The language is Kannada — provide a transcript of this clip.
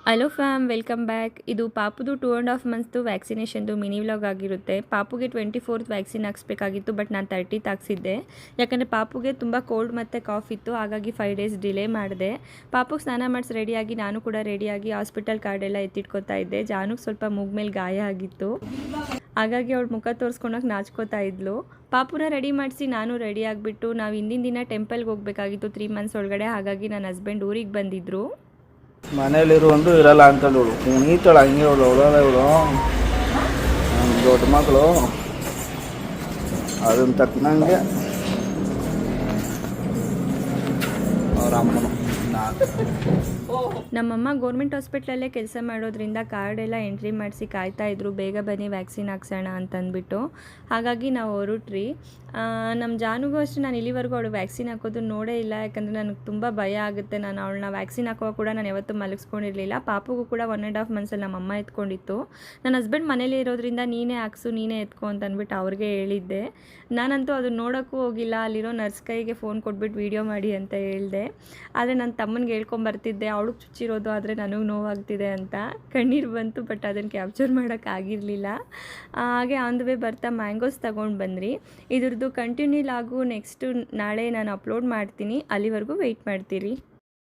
Hello fam, welcome back. ಇದು ಪಾಪುದು 2.5 ಮಂತ್ಸ್ದು ವ್ಯಾಕ್ಸಿನೇಷನ್ದು ಮಿನಿ ವ್ಲಾಗ್ ಆಗಿರುತ್ತೆ. ಪಾಪುಗೆ 24th ವ್ಯಾಕ್ಸಿನ್ ಹಾಕ್ಸ್ಬೇಕಾಗಿತ್ತು, ಬಟ್ ನಾನು 30th ಹಾಕ್ಸಿದ್ದೆ. ಯಾಕಂದರೆ ಪಾಪುಗೆ ತುಂಬ ಕೋಲ್ಡ್ ಮತ್ತು ಕಾಫ್ ಇತ್ತು, ಹಾಗಾಗಿ 5 ಡೇಸ್ ಡಿಲೇ ಮಾಡಿದೆ. ಪಾಪುಗೆ ಸ್ನಾನ ಮಾಡಿಸಿ ರೆಡಿಯಾಗಿ ನಾನು ಕೂಡ ರೆಡಿಯಾಗಿ ಹಾಸ್ಪಿಟಲ್ ಕಾರ್ಡೆಲ್ಲ ಎತ್ತಿಟ್ಕೊತಾ ಇದ್ದೆ. ಜಾನುಗೆ ಸ್ವಲ್ಪ ಮೂಗ್ ಮೇಲೆ ಗಾಯ ಆಗಿತ್ತು, ಹಾಗಾಗಿ ಅವಳು ಮುಖ ತೋರಿಸ್ಕೊಳಕ್ಕೆ ನಾಚ್ಕೋತಾ ಇದ್ಲು. ಪಾಪುನ ರೆಡಿ ಮಾಡಿಸಿ ನಾನು ರೆಡಿ ಆಗಿಬಿಟ್ಟು ನಾವು ಹಿಂದಿನ ದಿನ ಟೆಂಪಲ್ಗೆ ಹೋಗಬೇಕಾಗಿತ್ತು 3 ಮಂತ್ಸ್ ಒಳಗಡೆ. ಹಾಗಾಗಿ ನನ್ನ ಹಸ್ಬೆಂಡ್ ಊರಿಗೆ ಬಂದಿದ್ದರು. ಮನೇಲಿರುವಂದು ಇರಲ್ಲ ಅಂತಂದು ಕುಣೀತಾಳೆ ಹಂಗೆ ಅವಳಲ್ಲ ಇವಳು ದೊಡ್ಡ ಮಕ್ಕಳು. ಅದನ್ನ ತಕ್ಕನಂಗೆ ಅವ್ರ ಅಮ್ಮನು ನಮ್ಮಮ್ಮ ಗೌರ್ಮೆಂಟ್ ಹಾಸ್ಪಿಟ್ಲಲ್ಲೇ ಕೆಲಸ ಮಾಡೋದ್ರಿಂದ ಕಾರ್ಡೆಲ್ಲ ಎಂಟ್ರಿ ಮಾಡಿಸಿ ಕಾಯ್ತಾಯಿದ್ರು, ಬೇಗ ಬನ್ನಿ ವ್ಯಾಕ್ಸಿನ್ ಹಾಕ್ಸೋಣ ಅಂತಂದ್ಬಿಟ್ಟು. ಹಾಗಾಗಿ ನಾವು ಹೊರಟ್ರಿ. ನಮ್ಮ ಜಾನುಗೂ ಅಷ್ಟೇ ನಾನು ಇಲ್ಲಿವರೆಗೂ ಅವಳು ವ್ಯಾಕ್ಸಿನ್ ಹಾಕೋದು ನೋಡೇ ಇಲ್ಲ, ಯಾಕಂದರೆ ನನಗೆ ತುಂಬ ಭಯ ಆಗುತ್ತೆ. ನಾನು ಅವಳನ್ನ ವ್ಯಾಕ್ಸಿನ್ ಹಾಕುವಾಗ ಕೂಡ ನಾನು ಯಾವತ್ತೂ ಮಲಗಿಸ್ಕೊಂಡಿರಲಿಲ್ಲ. ಪಾಪುಗೂ ಕೂಡ 1.5 ಮಂತ್ಸಲ್ಲಿ ನಮ್ಮಮ್ಮ ಎತ್ಕೊಂಡಿತ್ತು. ನನ್ನ ಹಸ್ಬೆಂಡ್ ಮನೇಲಿ ಇರೋದ್ರಿಂದ ನೀನೇ ಹಾಕ್ಸು, ನೀನೇ ಎತ್ಕೊ ಅಂತ ಅಂದ್ಬಿಟ್ಟು ಅವ್ರಿಗೆ ಹೇಳಿದ್ದೆ. ನಾನಂತೂ ಅದನ್ನ ನೋಡೋಕ್ಕೂ ಹೋಗಿಲ್ಲ. ಅಲ್ಲಿರೋ ನರ್ಸ್ ಕೈಗೆ ಫೋನ್ ಕೊಟ್ಬಿಟ್ಟು ವೀಡಿಯೋ ಮಾಡಿ ಅಂತ ಹೇಳಿದೆ. ಆದರೆ ನನ್ನ ತಮ್ಮನಿಗೆ ಹೇಳ್ಕೊಂಬರ್ತಿದ್ದೆ, ಅವಳಿಗೆ ಚುಚ್ಚಿರೋದು ಆದರೆ ನನಗೆ ನೋವಾಗ್ತಿದೆ ಅಂತ. ಕಣ್ಣೀರು ಬಂತು, ಬಟ್ ಅದನ್ನು ಕ್ಯಾಪ್ಚರ್ ಮಾಡೋಕ್ಕಾಗಿರಲಿಲ್ಲ. ಹಾಗೆ ಆನ್ ದ ವೇ ಬರ್ತಾ ಮ್ಯಾಂಗೋಸ್ ತೊಗೊಂಡು ಬಂದ್ರಿ. ಇದ್ರದ್ದು ಕಂಟಿನ್ಯೂ ಲಾಗು ನೆಕ್ಸ್ಟು ನಾಳೆ ನಾನು ಅಪ್ಲೋಡ್ ಮಾಡ್ತೀನಿ. ಅಲ್ಲಿವರೆಗೂ ವೆಯ್ಟ್ ಮಾಡ್ತೀರಿ.